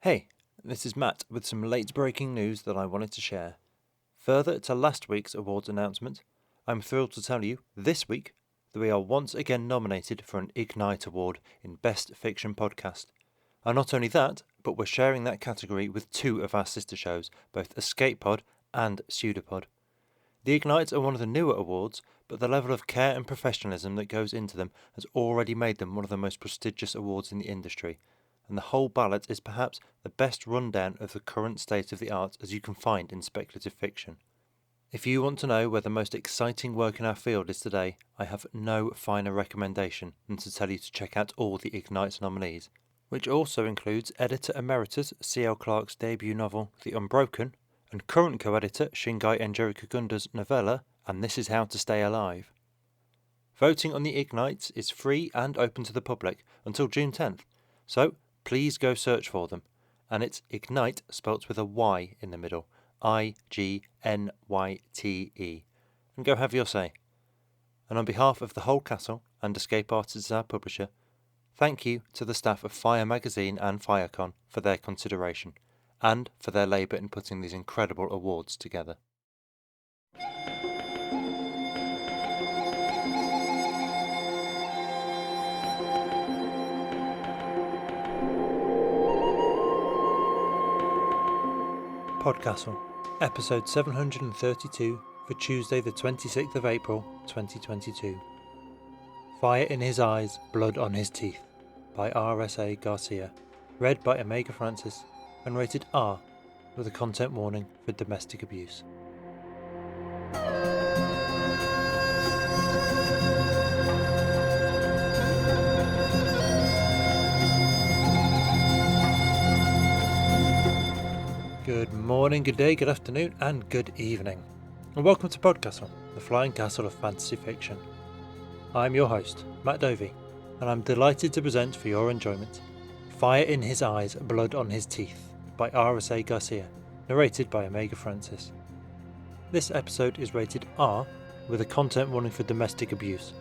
Hey, this is Matt with some late breaking news that I wanted to share. Further to last week's awards announcement, I'm thrilled to tell you this week that we are once again nominated for an Ignite Award in Best Fiction Podcast. And not only that, but we're sharing that category with two of our sister shows, both Escape Pod and Pseudopod. The Ignites are one of the newer awards, but the level of care and professionalism that goes into them has already made them one of the most prestigious awards in the industry, and the whole ballot is perhaps the best rundown of the current state of the arts as you can find in speculative fiction. If you want to know where the most exciting work in our field is today, I have no finer recommendation than to tell you to check out all the Ignites nominees, which also includes Editor Emeritus C.L. Clarke's debut novel, The Unbroken, and current co-editor Shingai Enjiro Kagunda's novella, And This Is How to Stay Alive. Voting on the Ignites is free and open to the public until June 10th, so please go search for them, and it's Ignite spelt with a Y in the middle, Ignyte, and go have your say. And on behalf of the whole castle and Escape Artists, our publisher, thank you to the staff of Fire Magazine and Firecon for their consideration, and for their labour in putting these incredible awards together. PodCastle, episode 732 for Tuesday the 26th of April 2022. Fire in His Eyes, Blood on His Teeth by R.S.A. Garcia, read by Omega Francis and rated R with a content warning for domestic abuse. Good morning, good day, good afternoon, and good evening. And welcome to PodCastle, the flying castle of fantasy fiction. I'm your host, Matt Dovey, and I'm delighted to present for your enjoyment Fire in His Eyes, Blood on His Teeth by R.S.A. Garcia, narrated by Omega Francis. This episode is rated R with a content warning for domestic abuse,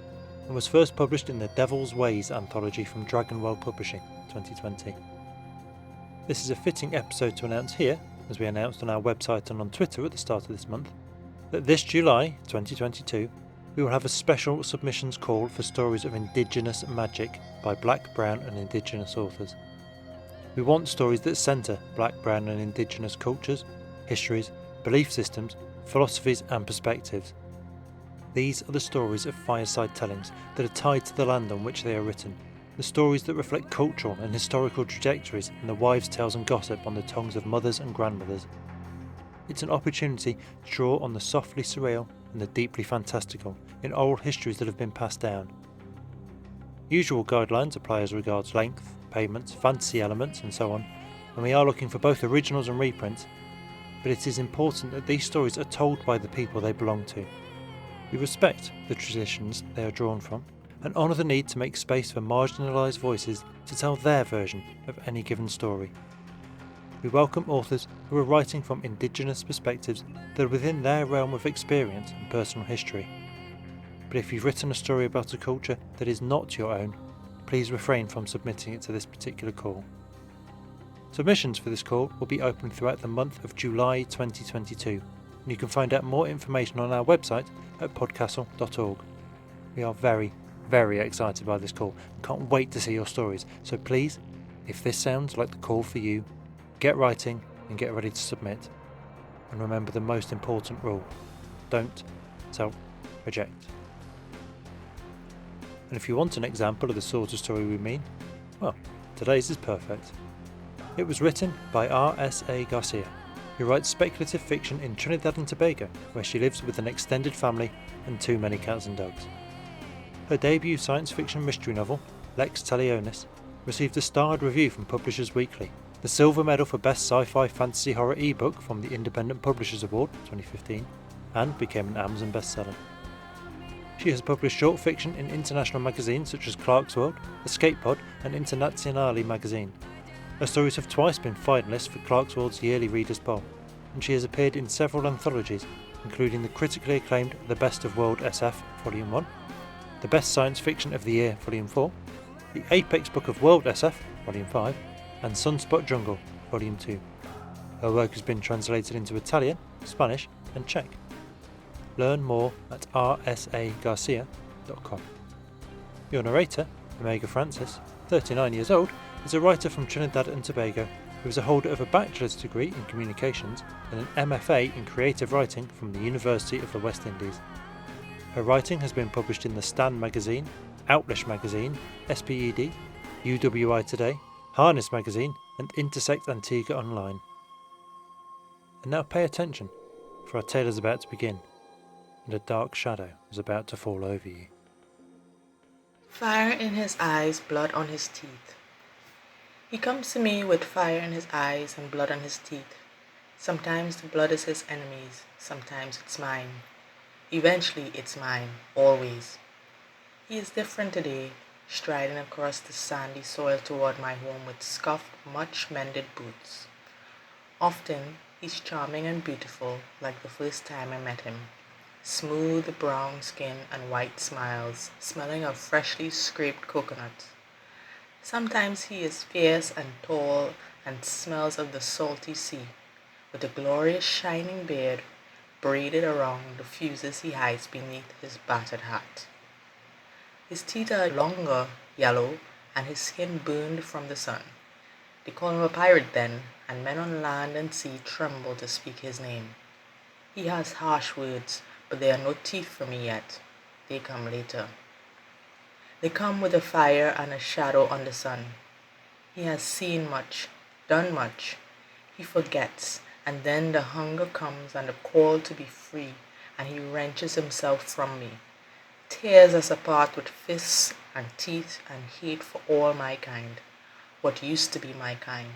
and was first published in the Devil's Ways anthology from Dragonwell Publishing, 2020. This is a fitting episode to announce here, as we announced on our website and on Twitter at the start of this month, that this July 2022 we will have a special submissions call for stories of Indigenous magic by Black, Brown and Indigenous authors. We want stories that centre Black, Brown and Indigenous cultures, histories, belief systems, philosophies and perspectives. These are the stories of fireside tellings that are tied to the land on which they are written, the stories that reflect cultural and historical trajectories and the wives' tales and gossip on the tongues of mothers and grandmothers. It's an opportunity to draw on the softly surreal and the deeply fantastical in oral histories that have been passed down. Usual guidelines apply as regards length, payments, fantasy elements and so on, and we are looking for both originals and reprints, but it is important that these stories are told by the people they belong to. We respect the traditions they are drawn from, and honour the need to make space for marginalised voices to tell their version of any given story. We welcome authors who are writing from Indigenous perspectives that are within their realm of experience and personal history. But if you've written a story about a culture that is not your own, please refrain from submitting it to this particular call. Submissions for this call will be open throughout the month of July 2022, and you can find out more information on our website at podcastle.org. We are very excited by this call and can't wait to see your stories, so please, if this sounds like the call for you, get writing and get ready to submit. And remember the most important rule: don't self-reject. And if you want an example of the sort of story we mean, well, today's is perfect. It was written by R.S.A. Garcia, who writes speculative fiction in Trinidad and Tobago, where she lives with an extended family and too many cats and dogs. Her debut science fiction mystery novel, Lex Talionis, received a starred review from Publishers Weekly, the Silver Medal for Best Sci-Fi Fantasy Horror ebook from the Independent Publishers Award 2015, and became an Amazon bestseller. She has published short fiction in international magazines such as Clarkesworld, Escape Pod and Internazionale magazine. Her stories have twice been finalists for Clarkesworld's yearly Readers' Poll, and she has appeared in several anthologies, including the critically acclaimed The Best of World SF Volume 1, the Best Science Fiction of the Year Volume 4, the Apex Book of World SF Volume 5, and Sunspot Jungle Volume 2. Her work has been translated into Italian, Spanish and Czech. Learn more at rsagarcia.com. Your narrator, Omega Francis, 39 years old, is a writer from Trinidad and Tobago who is a holder of a bachelor's degree in communications and an MFA in creative writing from the University of the West Indies. Her writing has been published in the Stand magazine, Outlish magazine, SPED, UWI Today, Harness magazine and Intersect Antigua Online. And now pay attention, for our tale is about to begin, and a dark shadow is about to fall over you. Fire in his eyes, blood on his teeth. He comes to me with fire in his eyes and blood on his teeth. Sometimes the blood is his enemy's, sometimes it's mine. Eventually it's mine, always. He is different today, striding across the sandy soil toward my home with scuffed, much-mended boots. Often he's charming and beautiful, like the first time I met him. Smooth brown skin and white smiles, smelling of freshly scraped coconut. Sometimes he is fierce and tall and smells of the salty sea, with a glorious shining beard braided around the fuses he hides beneath his battered hat. His teeth are longer, yellow, and his skin burned from the sun. They call him a pirate then, and men on land and sea tremble to speak his name. He has harsh words, but they are no teeth for me yet. They come later. They come with a fire and a shadow on the sun. He has seen much, done much. He forgets, and then the hunger comes and the call to be free, and he wrenches himself from me, tears us apart with fists and teeth and hate for all my kind, what used to be my kind.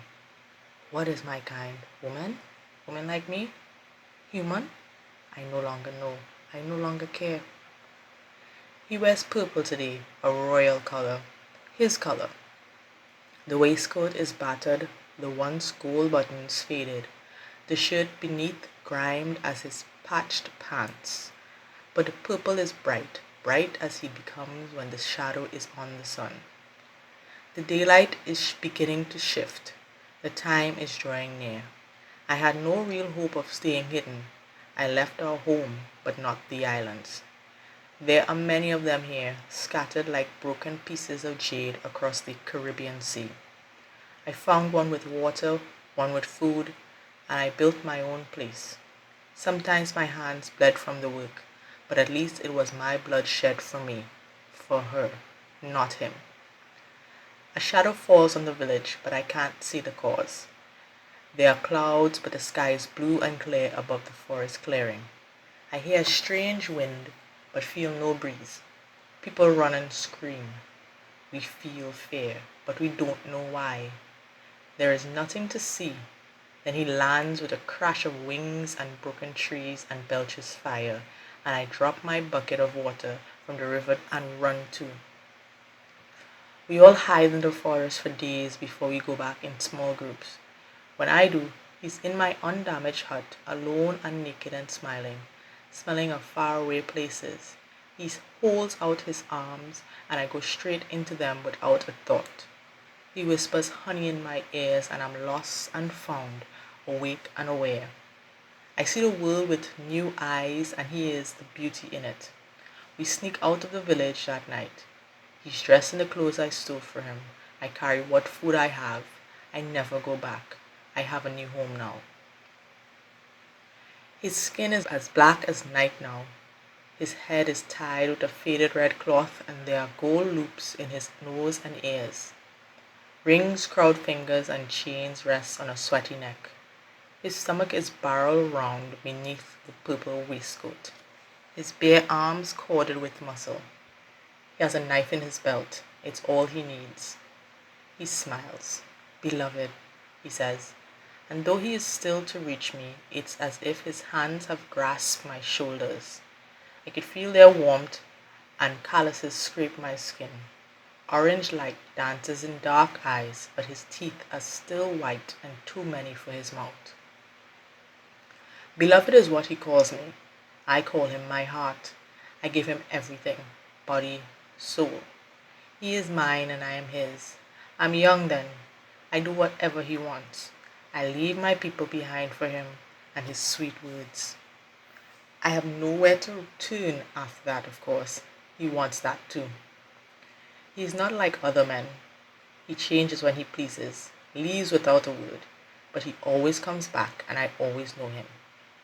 What is my kind? Woman? Woman like me? Human? I no longer know. I no longer care. He wears purple today, a royal color. His color. The waistcoat is battered, the once gold buttons faded, the shirt beneath grimed as his patched pants. But the purple is bright, bright as he becomes when the shadow is on the sun. The daylight is beginning to shift. The time is drawing near. I had no real hope of staying hidden. I left our home, but not the islands. There are many of them here, scattered like broken pieces of jade across the Caribbean Sea. I found one with water, one with food, and I built my own place. Sometimes my hands bled from the work, but at least it was my blood shed for me, for her, not him. A shadow falls on the village, but I can't see the cause. There are clouds, but the sky is blue and clear above the forest clearing. I hear a strange wind, but feel no breeze. People run and scream. We feel fear, but we don't know why. There is nothing to see. Then he lands with a crash of wings and broken trees and belches fire, and I drop my bucket of water from the river and run too. We all hide in the forest for days before we go back in small groups. When I do, he's in my undamaged hut, alone and naked and smiling, smelling of faraway places. He holds out his arms, and I go straight into them without a thought. He whispers honey in my ears, and I'm lost and found, awake and aware. I see the world with new eyes, and he is the beauty in it. We sneak out of the village that night. He's dressed in the clothes I stole for him. I carry what food I have. I never go back. I have a new home now. His skin is as black as night now. His head is tied with a faded red cloth, and there are gold loops in his nose and ears. Rings crowd fingers and chains rest on a sweaty neck. His stomach is barrel round beneath the purple waistcoat. His bare arms corded with muscle. He has a knife in his belt. It's all he needs. He smiles. Beloved, he says, and though he is still to reach me, it's as if his hands have grasped my shoulders. I could feel their warmth, and calluses scrape my skin. Orange light dances in dark eyes, but his teeth are still white and too many for his mouth. Beloved is what he calls me. I call him my heart. I give him everything, body, soul. He is mine and I am his. I'm young then. I do whatever he wants. I leave my people behind for him and his sweet words. I have nowhere to turn after that, of course. He wants that too. He is not like other men. He changes when he pleases, leaves without a word, but he always comes back and I always know him.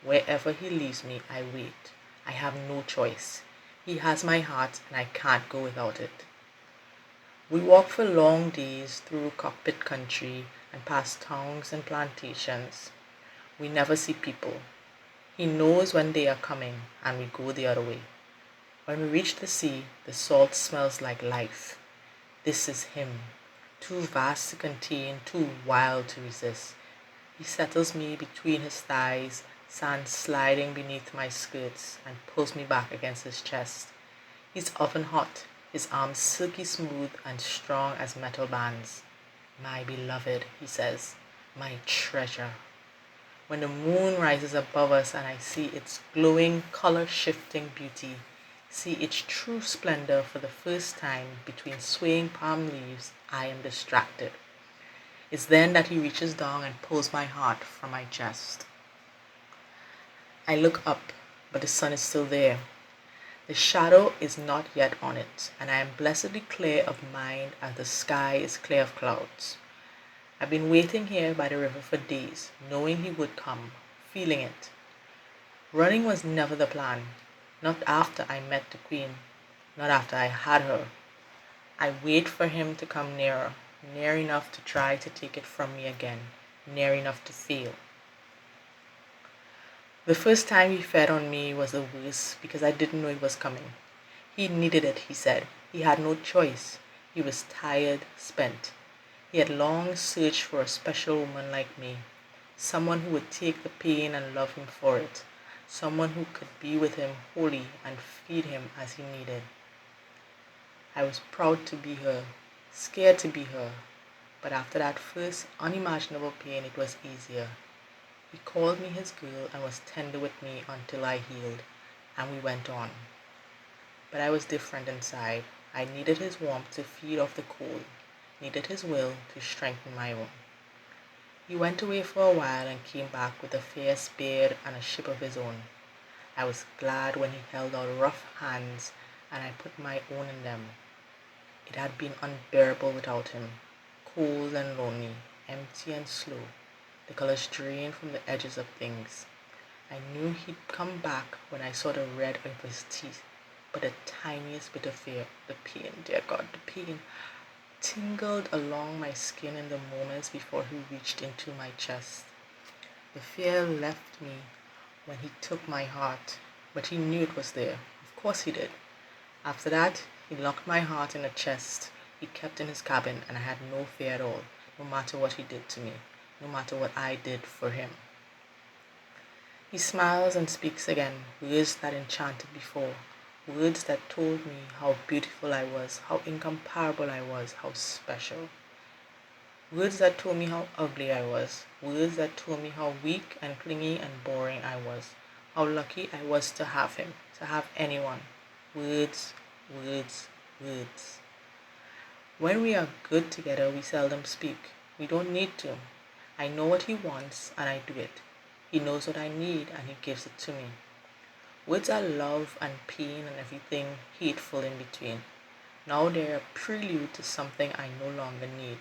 Wherever he leaves me, I wait. I have no choice. He has my heart and I can't go without it. We walk for long days through cockpit country and past towns and plantations. We never see people. He knows when they are coming and we go the other way. When we reach the sea, the salt smells like life. This is him, too vast to contain, too wild to resist. He settles me between his thighs, sand sliding beneath my skirts, and pulls me back against his chest. He's oven hot, his arms silky smooth and strong as metal bands. My beloved, he says, my treasure. When the moon rises above us and I see its glowing, color-shifting beauty, see its true splendor for the first time between swaying palm leaves, I am distracted. It's then that he reaches down and pulls my heart from my chest. I look up, but the sun is still there. The shadow is not yet on it, and I am blessedly clear of mind as the sky is clear of clouds. I've been waiting here by the river for days, knowing he would come, feeling it. Running was never the plan, not after I met the queen, not after I had her. I wait for him to come nearer, near enough to try to take it from me again, near enough to feel. The first time he fed on me was the worst because I didn't know it was coming. He needed it, he said. He had no choice. He was tired, spent. He had long searched for a special woman like me, someone who would take the pain and love him for it, someone who could be with him wholly and feed him as he needed. I was proud to be her, scared to be her, but after that first unimaginable pain it was easier. He called me his girl and was tender with me until I healed, and we went on. But I was different inside. I needed his warmth to feed off the cold, needed his will to strengthen my own. He went away for a while and came back with a fierce beard and a ship of his own. I was glad when he held out rough hands and I put my own in them. It had been unbearable without him, cold and lonely, empty and slow, the colors drained from the edges of things. I knew he'd come back when I saw the red of his teeth, but the tiniest bit of fear, the pain, dear God, the pain, tingled along my skin in the moments before he reached into my chest. The fear left me when he took my heart, but he knew it was there. Of course he did. After that, he locked my heart in a chest he kept in his cabin, and I had no fear at all, no matter what he did to me, no matter what I did for him. He smiles and speaks again, words that enchanted before, words that told me how beautiful I was, how incomparable I was, how special. Words that told me how ugly I was, words that told me how weak and clingy and boring I was, how lucky I was to have him, to have anyone. Words, words, words. When we are good together, we seldom speak. We don't need to. I know what he wants and I do it. He knows what I need and he gives it to me. Words are love and pain and everything hateful in between. Now they're a prelude to something I no longer need.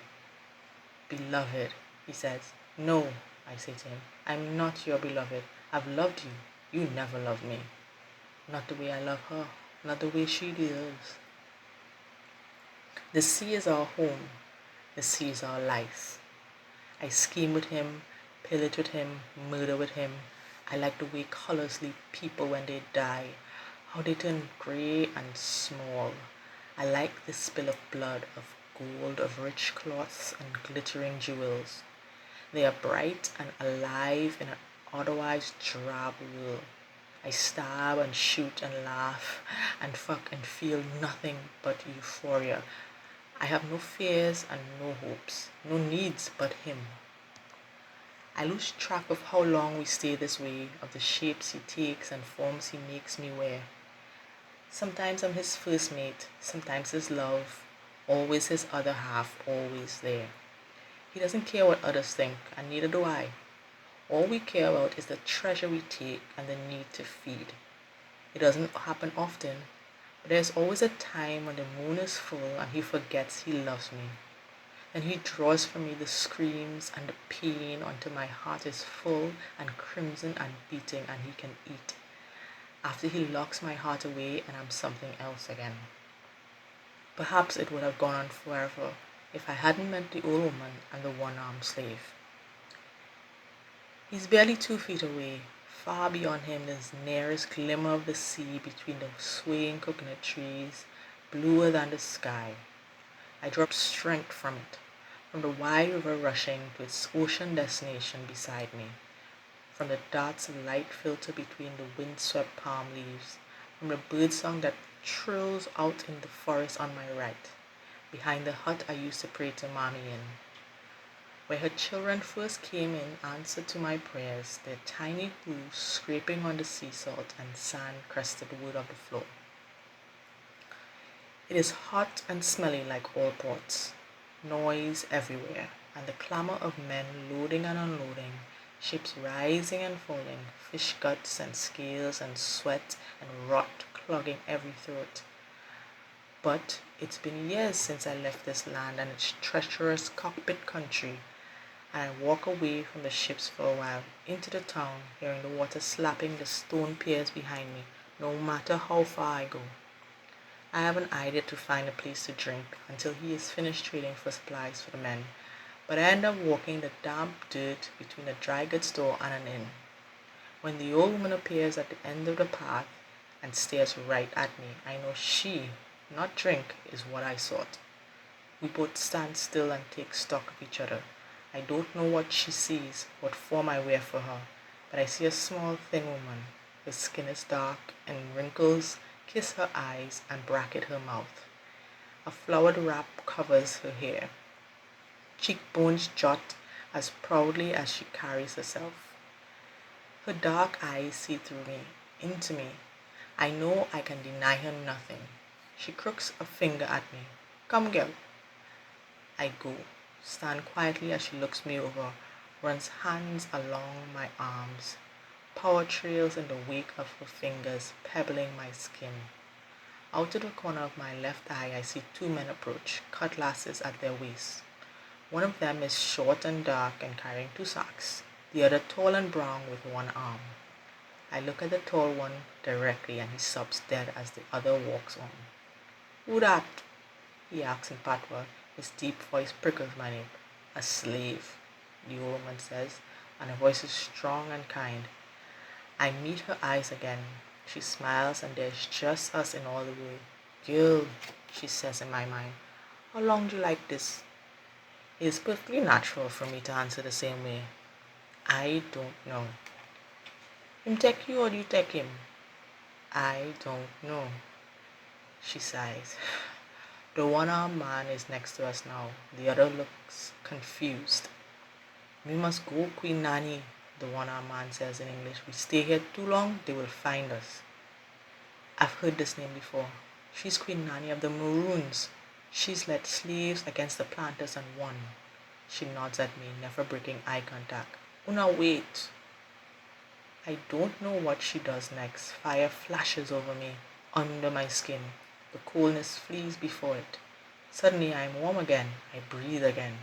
Beloved, he says. No, I say to him, I'm not your beloved. I've loved you. You never loved me. Not the way I love her, not the way she deserves. The sea is our home. The sea is our life. I scheme with him, pillage with him, murder with him. I like the way colors leave people when they die, how they turn grey and small. I like the spill of blood, of gold, of rich cloths and glittering jewels. They are bright and alive in an otherwise drab world. I stab and shoot and laugh and fuck and feel nothing but euphoria. I have no fears and no hopes, no needs but him. I lose track of how long we stay this way, of the shapes he takes and forms he makes me wear. Sometimes I'm his first mate, sometimes his love, always his other half, always there. He doesn't care what others think, and neither do I. All we care about is the treasure we take and the need to feed. It doesn't happen often, but there's always a time when the moon is full and he forgets he loves me. Then he draws from me the screams and the pain until my heart is full and crimson and beating and he can eat. After he locks my heart away and I'm something else again. Perhaps it would have gone on forever if I hadn't met the old woman and the one-armed slave. He's barely 2 feet away. Far beyond him is the nearest glimmer of the sea between the swaying coconut trees, bluer than the sky. I drop strength from it, from the wide river rushing to its ocean destination beside me, from the darts of light filter between the windswept palm leaves, from the birdsong that trills out in the forest on my right, behind the hut I used to pray to Mommy in, where her children first came in answer to my prayers, their tiny hooves scraping on the sea salt and sand-crusted wood of the floor. It is hot and smelly like all ports, noise everywhere, and the clamor of men loading and unloading, ships rising and falling, fish guts and scales and sweat and rot clogging every throat. But it's been years since I left this land and its treacherous cockpit country, and I walk away from the ships for a while, into the town, hearing the water slapping the stone piers behind me, no matter how far I go. I have an idea to find a place to drink until he is finished trading for supplies for the men, but I end up walking the damp dirt between a dry goods store and an inn. When the old woman appears at the end of the path and stares right at me, I know she, not drink, is what I sought. We both stand still and take stock of each other. I don't know what she sees, what form I wear for her, but I see a small, thin woman. Her skin is dark, and wrinkles kiss her eyes and bracket her mouth. A flowered wrap covers her hair. Cheekbones jut as proudly as she carries herself. Her dark eyes see through me, into me. I know I can deny her nothing. She crooks a finger at me. Come, girl. I go, stand quietly as she looks me over, runs hands along my arms, power trails in the wake of her fingers, pebbling my skin. Out of the corner of my left eye, I see 2 men approach, cutlasses at their waists. One of them is short and dark and carrying 2 sacks, the other tall and brown with 1 arm. I look at the tall one directly and he stops dead as the other walks on. Who dat? He asks in patois. His deep voice prickles my nape. A slave, the old woman says, and her voice is strong and kind. I meet her eyes again. She smiles and there's just us in all the world. Girl, she says in my mind, how long do you like this? It is perfectly natural for me to answer the same way. I don't know. Him take you or do you take him? I don't know. She sighs. The one-armed man is next to us now. The other looks confused. We must go, Queen Nanny, the one-armed man says in English. We stay here too long, they will find us. I've heard this name before. She's Queen Nanny of the Maroons. She's led slaves against the planters and won. She nods at me, never breaking eye contact. Una, wait. I don't know what she does next. Fire flashes over me, under my skin. The coldness flees before it. Suddenly I am warm again. I breathe again.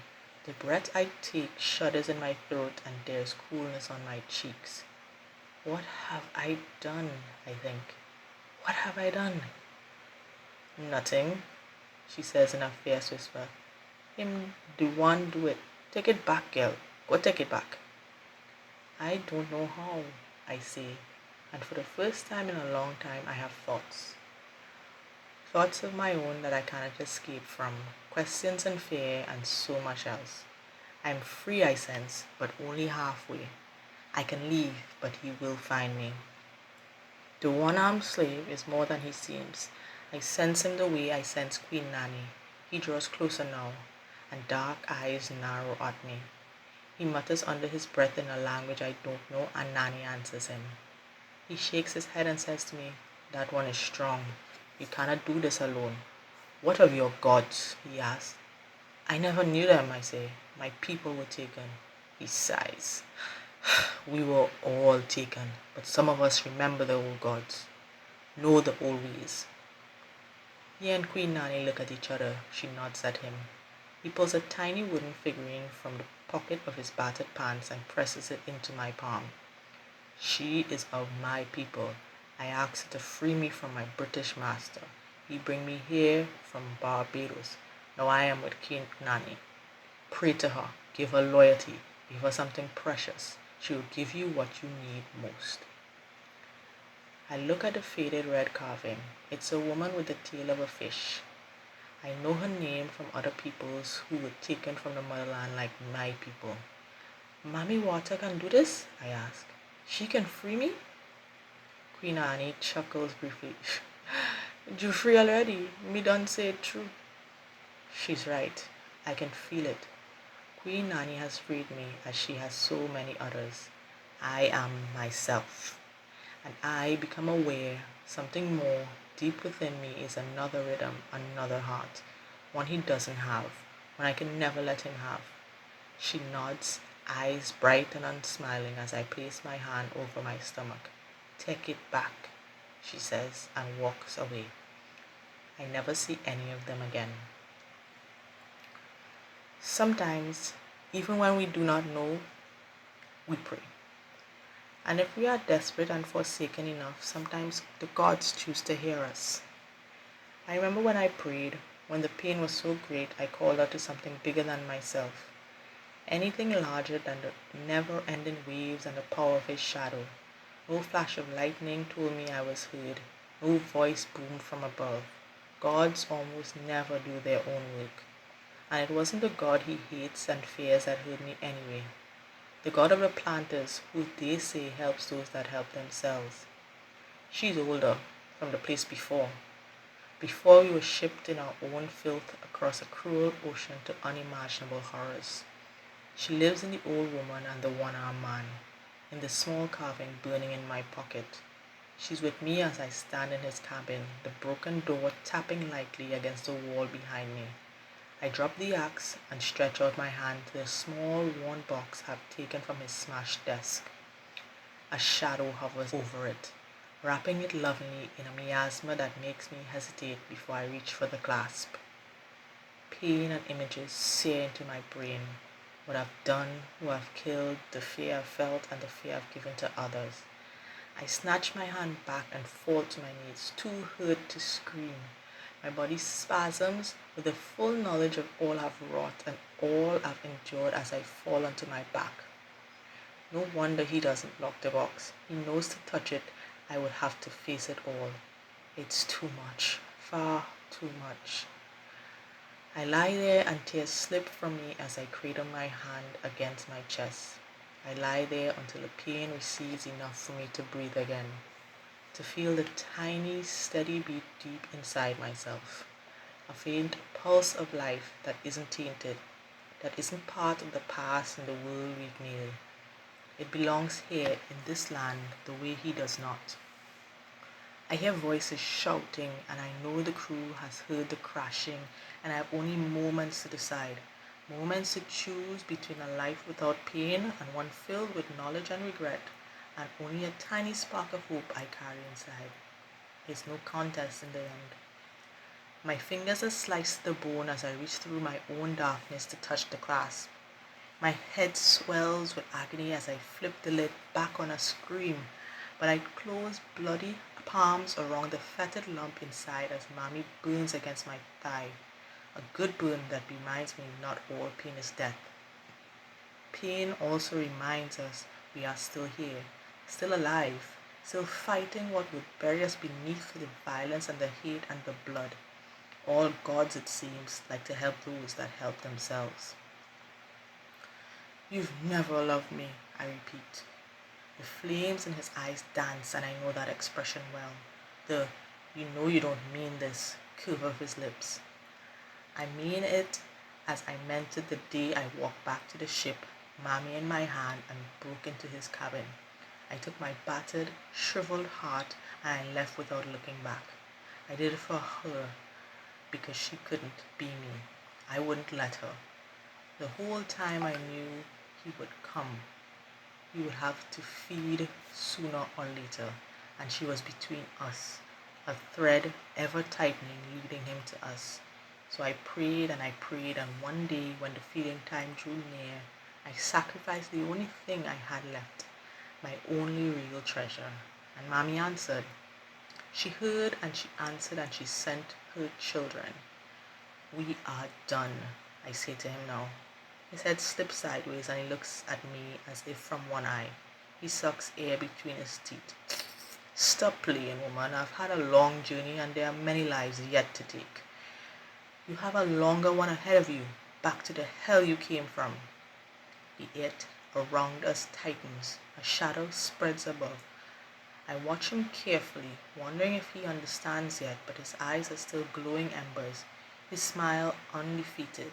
The breath I take shudders in my throat and there's coolness on my cheeks. What have I done, I think. What have I done? Nothing, she says in a fierce whisper. Him the one do it. Take it back, girl. Go take it back. I don't know how, I say, and for the first time in a long time I have thoughts. Thoughts of my own that I cannot escape from, questions and fear and so much else. I am free, I sense, but only halfway. I can leave, but he will find me. The one-armed slave is more than he seems. I sense him the way I sense Queen Nanny. He draws closer now, and dark eyes narrow at me. He mutters under his breath in a language I don't know, and Nanny answers him. He shakes his head and says to me, that one is strong. You cannot do this alone. What of your gods? He asks. I never knew them, I say. My people were taken. He sighs. We were all taken, but some of us remember the old gods, know the old ways. He and Queen Nani look at each other. She nods at him. He pulls a tiny wooden figurine from the pocket of his battered pants and presses it into my palm. She is of my people. I asked her to free me from my British master. He bring me here from Barbados. Now I am with King Nani. Pray to her. Give her loyalty. Give her something precious. She will give you what you need most. I look at the faded red carving. It's a woman with the tail of a fish. I know her name from other peoples who were taken from the motherland like my people. Mommy Water can do this? I ask. She can free me? Queen Annie chuckles briefly. You free already? Me done say it true. She's right. I can feel it. Queen Nani has freed me as she has so many others. I am myself. And I become aware something more deep within me is another rhythm, another heart, one he doesn't have, one I can never let him have. She nods, eyes bright and unsmiling as I place my hand over my stomach. Take it back, she says, and walks away. I never see any of them again. Sometimes, even when we do not know, we pray. And if we are desperate and forsaken enough, sometimes the gods choose to hear us. I remember when I prayed, when the pain was so great, I called out to something bigger than myself. Anything larger than the never-ending waves and the power of his shadow. No flash of lightning told me I was heard. No voice boomed from above. Gods almost never do their own work. And it wasn't the God he hates and fears that heard me anyway. The God of the planters, who they say helps those that help themselves. She's older, from the place before. Before we were shipped in our own filth across a cruel ocean to unimaginable horrors. She lives in the old woman and the one-armed man, in the small carving burning in my pocket. She's with me as I stand in his cabin, the broken door tapping lightly against the wall behind me. I drop the axe and stretch out my hand to the small worn box I've taken from his smashed desk. A shadow hovers over it, wrapping it lovingly in a miasma that makes me hesitate before I reach for the clasp. Pain and images sear into my brain. What I've done, who I've killed, the fear I've felt, and the fear I've given to others. I snatch my hand back and fall to my knees, too hurt to scream. My body spasms with the full knowledge of all I've wrought and all I've endured as I fall onto my back. No wonder he doesn't lock the box. He knows to touch it, I would have to face it all. It's too much, far too much. I lie there and tears slip from me as I cradle my hand against my chest. I lie there until the pain recedes enough for me to breathe again. To feel the tiny, steady beat deep inside myself. A faint pulse of life that isn't tainted, that isn't part of the past and the world we've made. It belongs here in this land the way he does not. I hear voices shouting and I know the crew has heard the crashing and I have only moments to decide. Moments to choose between a life without pain and one filled with knowledge and regret, and only a tiny spark of hope I carry inside. There's no contest in the end. My fingers are sliced to the bone as I reach through my own darkness to touch the clasp. My head swells with agony as I flip the lid back on a scream, but I close bloody palms around the fetid lump inside as Mommy burns against my thigh. A good burn that reminds me not all pain is death. Pain also reminds us we are still here, still alive, still fighting what would bury us beneath the violence and the hate and the blood. All gods, it seems, like to help those that help themselves. You've never loved me, I repeat. The flames in his eyes dance and I know that expression well. The "you know you don't mean this" curve of his lips. I mean it as I meant it the day I walked back to the ship, Mommy in my hand, and broke into his cabin. I took my battered, shriveled heart and I left without looking back. I did it for her because she couldn't be me. I wouldn't let her. The whole time I knew he would come. He would have to feed sooner or later, and she was between us, a thread ever tightening leading him to us. So I prayed, and one day when the feeding time drew near, I sacrificed the only thing I had left, my only real treasure. And Mommy answered. She heard and she answered and she sent her children. We are done, I say to him now. His head slips sideways and he looks at me as if from one eye. He sucks air between his teeth. Stop playing, woman. I've had a long journey and there are many lives yet to take. You have a longer one ahead of you, back to the hell you came from. The it around us tightens. A shadow spreads above. I watch him carefully, wondering if he understands yet, but his eyes are still glowing embers, his smile undefeated.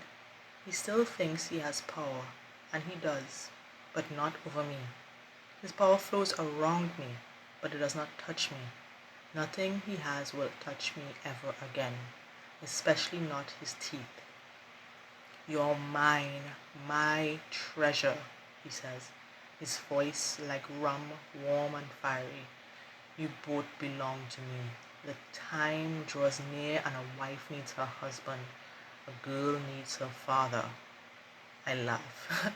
He still thinks he has power, and he does, but not over me. His power flows around me, but it does not touch me. Nothing he has will touch me ever again, especially not his teeth. You're mine, my treasure, he says, his voice like rum, warm and fiery. You both belong to me. The time draws near and a wife needs her husband. A girl needs her father. I laugh.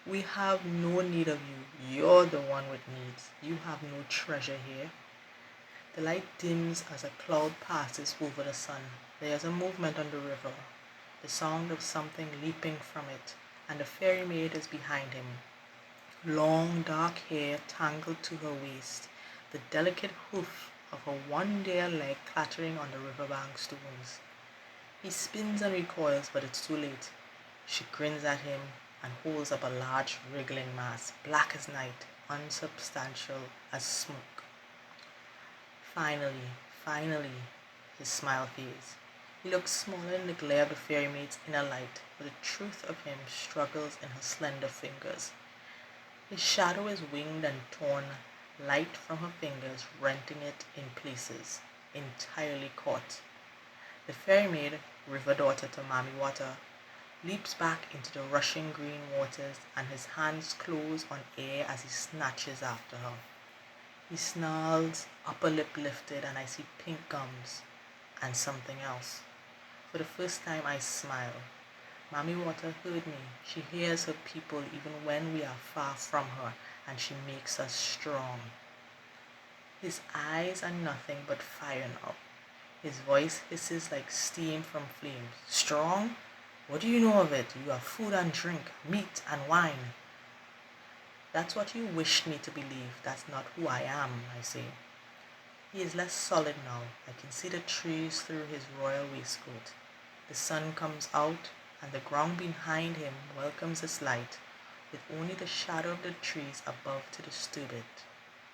We have no need of you. You're the one with needs. You have no treasure here. The light dims as a cloud passes over the sun. There is a movement on the river, the sound of something leaping from it, and the fairy maid is behind him. Long dark hair tangled to her waist, the delicate hoof of her one dear leg clattering on the riverbank stones. He spins and recoils, but it's too late. She grins at him and holds up a large wriggling mass, black as night, unsubstantial as smoke. Finally, his smile fades. He looks smaller in the glare of the fairy maid's inner light, but the truth of him struggles in her slender fingers. His shadow is winged and torn, light from her fingers renting it in places, entirely caught. The fairy maid, river daughter to Mami Water, leaps back into the rushing green waters and his hands close on air as he snatches after her. He snarls, upper lip lifted, and I see pink gums and something else. For the first time I smile. Mami Water heard me. She hears her people even when we are far from her, and she makes us strong. His eyes are nothing but fire now. His voice hisses like steam from flames. Strong? What do you know of it? You are food and drink, meat and wine. That's what you wished me to believe. That's not who I am, I say. He is less solid now. I can see the trees through his royal waistcoat. The sun comes out, and the ground behind him welcomes its light, with only the shadow of the trees above to disturb it.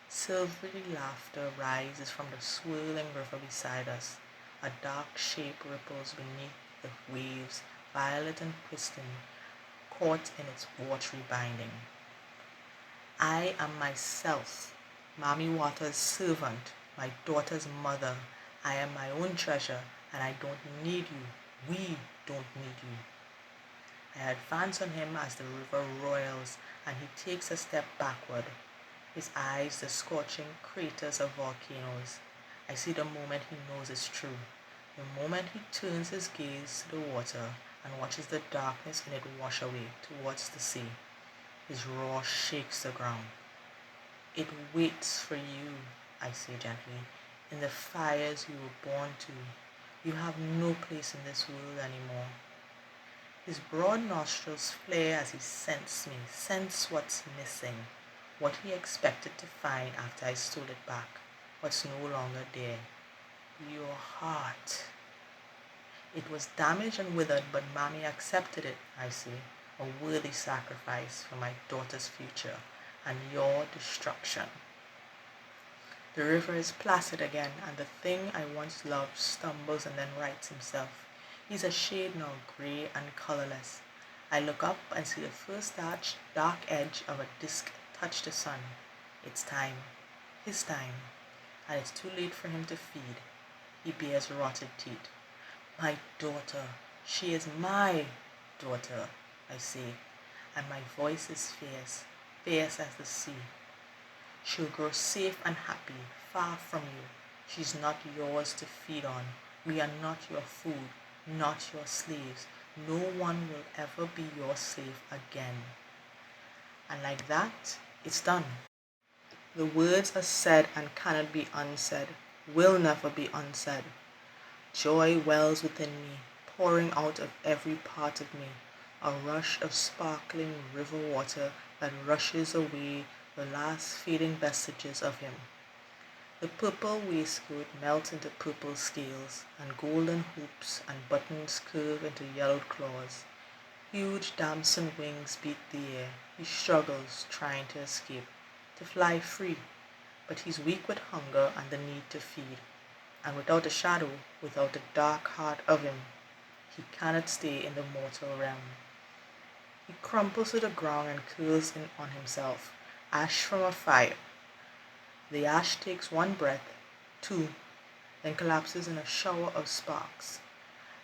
Silvery laughter rises from the swirling river beside us. A dark shape ripples beneath the waves, violet and pristine, caught in its watery binding. I am myself, Mami Water's servant, my daughter's mother. I am my own treasure, and I don't need you. We don't need you. I advance on him as the river roils, and he takes a step backward, his eyes the scorching craters of volcanoes. I see the moment he knows is true, the moment he turns his gaze to the water and watches the darkness in it wash away towards the sea. His roar shakes the ground. It waits for you, I say gently, in the fires you were born to. You have no place in this world anymore. His broad nostrils flare as he scents me, scents what's missing, what he expected to find after I stole it back, what's no longer there. Your heart. It was damaged and withered, but Mommy accepted it, I say, a worthy sacrifice for my daughter's future and your destruction. The river is placid again, and the thing I once loved stumbles and then rights himself. He's a shade now, grey and colourless. I look up and see the first dark edge of a disk touch the sun. It's time, his time, and it's too late for him to feed. He bears rotted teeth. My daughter, she is my daughter, I say, and my voice is fierce, fierce as the sea. She'll grow safe and happy, far from you. She's not yours to feed on. We are not your food, not your slaves. No one will ever be your slave again. And like that, it's done. The words are said and cannot be unsaid, will never be unsaid. Joy wells within me, pouring out of every part of me, a rush of sparkling river water that rushes away the last fading vestiges of him. The purple waistcoat melts into purple scales, and golden hoops and buttons curve into yellowed claws. Huge damson wings beat the air. He struggles, trying to escape, to fly free, but he's weak with hunger and the need to feed, and without a shadow, without the dark heart of him, he cannot stay in the mortal realm. He crumples to the ground and curls in on himself, ash from a fire. The ash takes one breath, two, then collapses in a shower of sparks.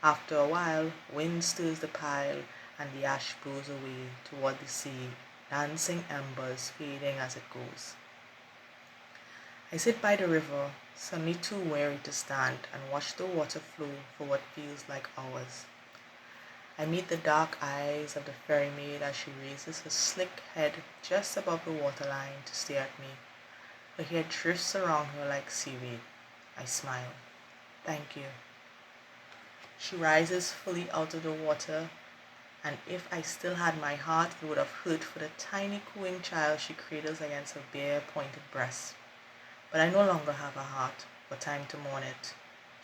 After a while, wind stirs the pile, and the ash blows away toward the sea, dancing embers fading as it goes. I sit by the river, suddenly too weary to stand, and watch the water flow for what feels like hours. I meet the dark eyes of the ferry maid as she raises her slick head just above the waterline to stare at me. Her hair drifts around her like seaweed. I smile. Thank you. She rises fully out of the water, and if I still had my heart, it would have hurt for the tiny cooing child she cradles against her bare, pointed breast. But I no longer have a heart, or time to mourn it.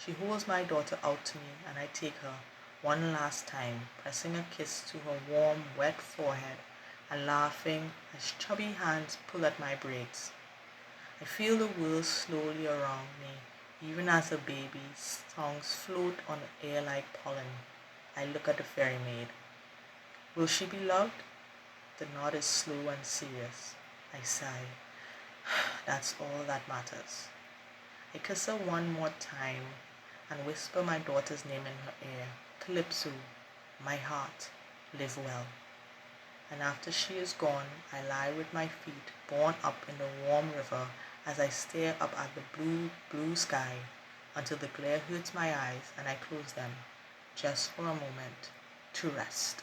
She holds my daughter out to me, and I take her, one last time, pressing a kiss to her warm, wet forehead, and laughing as chubby hands pull at my braids. I feel the world slowly around me, even as a baby's songs float on the air like pollen. I look at the ferry maid. Will she be loved? The nod is slow and serious. I sigh. That's all that matters. I kiss her one more time and whisper my daughter's name in her ear. Calypso, my heart, live well. And after she is gone, I lie with my feet borne up in the warm river as I stare up at the blue, blue sky until the glare hurts my eyes and I close them, just for a moment, to rest.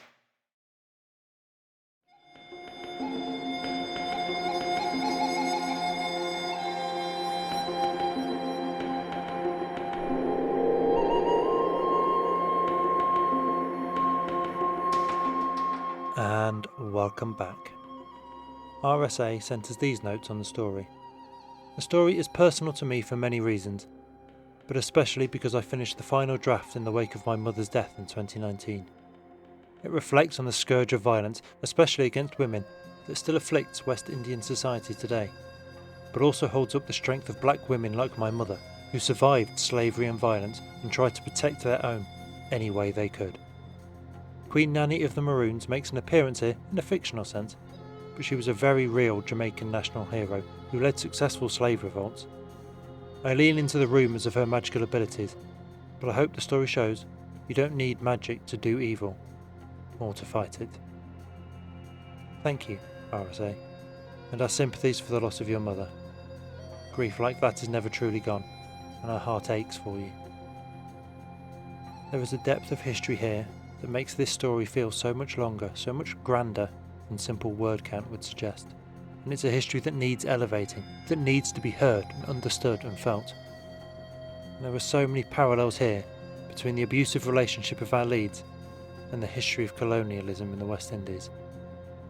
And welcome back. RSA sent us these notes on the story. The story is personal to me for many reasons, but especially because I finished the final draft in the wake of my mother's death in 2019. It reflects on the scourge of violence, especially against women, that still afflicts West Indian society today, but also holds up the strength of black women like my mother, who survived slavery and violence and tried to protect their own any way they could. Queen Nanny of the Maroons makes an appearance here in a fictional sense, but she was a very real Jamaican national hero who led successful slave revolts. I lean into the rumours of her magical abilities, but I hope the story shows you don't need magic to do evil, or to fight it. Thank you, RSA, and our sympathies for the loss of your mother. Grief like that is never truly gone, and our heart aches for you. There is a depth of history here that makes this story feel so much longer, so much grander than simple word count would suggest. And it's a history that needs elevating, that needs to be heard and understood and felt. And there are so many parallels here between the abusive relationship of our leads and the history of colonialism in the West Indies,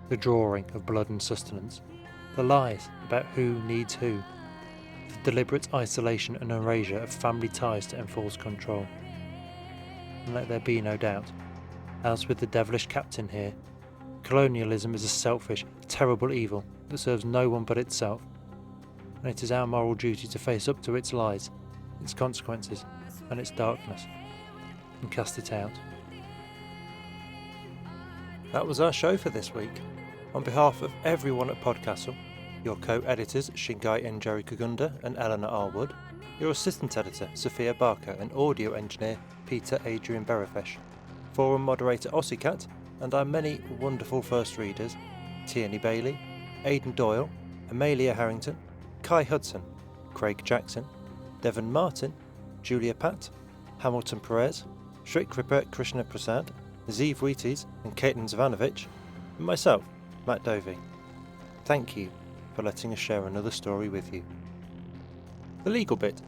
the drawing of blood and sustenance, the lies about who needs who, the deliberate isolation and erasure of family ties to enforce control. And let there be no doubt, as with the devilish captain here, colonialism is a selfish, terrible evil that serves no one but itself, and it is our moral duty to face up to its lies, its consequences, and its darkness, and cast it out. That was our show for this week. On behalf of everyone at PodCastle, your co-editors Shingai Njeri Kagunda and Eleanor R. Wood, your assistant editor Sophia Barker and audio engineer Peter Adrian Berafesh, forum moderator Ossicat, and our many wonderful first readers, Tierney Bailey, Aidan Doyle, Amelia Harrington, Kai Hudson, Craig Jackson, Devon Martin, Julia Patt, Hamilton Perez, Sri Kripa Krishna Prasad, Zeev Wheaties and Caitlin Zavanovich, and myself, Matt Dovey. Thank you for letting us share another story with you. The legal bit.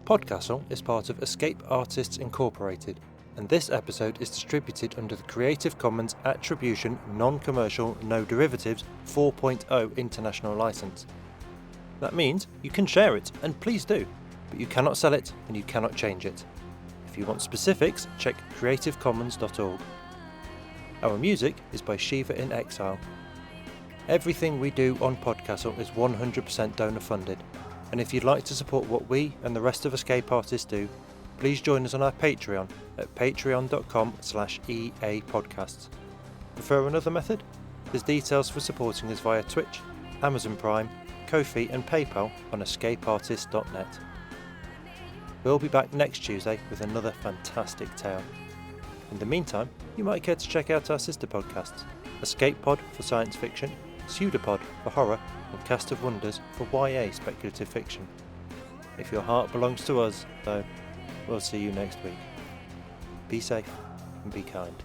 PodCastle is part of Escape Artists Incorporated, and this episode is distributed under the Creative Commons Attribution Non-Commercial No Derivatives 4.0 International License. That means you can share it, and please do, but you cannot sell it and you cannot change it. If you want specifics, check creativecommons.org. Our music is by Shiva in Exile. Everything we do on PodCastle is 100% donor funded, and if you'd like to support what we and the rest of Escape Artists do, please join us on our Patreon at patreon.com/EAPodcasts. Prefer another method? There's details for supporting us via Twitch, Amazon Prime, Ko-fi and PayPal on escapeartist.net. We'll be back next Tuesday with another fantastic tale. In the meantime, you might care to check out our sister podcasts, Escape Pod for science fiction, Pseudopod for horror, and Cast of Wonders for YA speculative fiction. If your heart belongs to us, though, we'll see you next week. Be safe and be kind.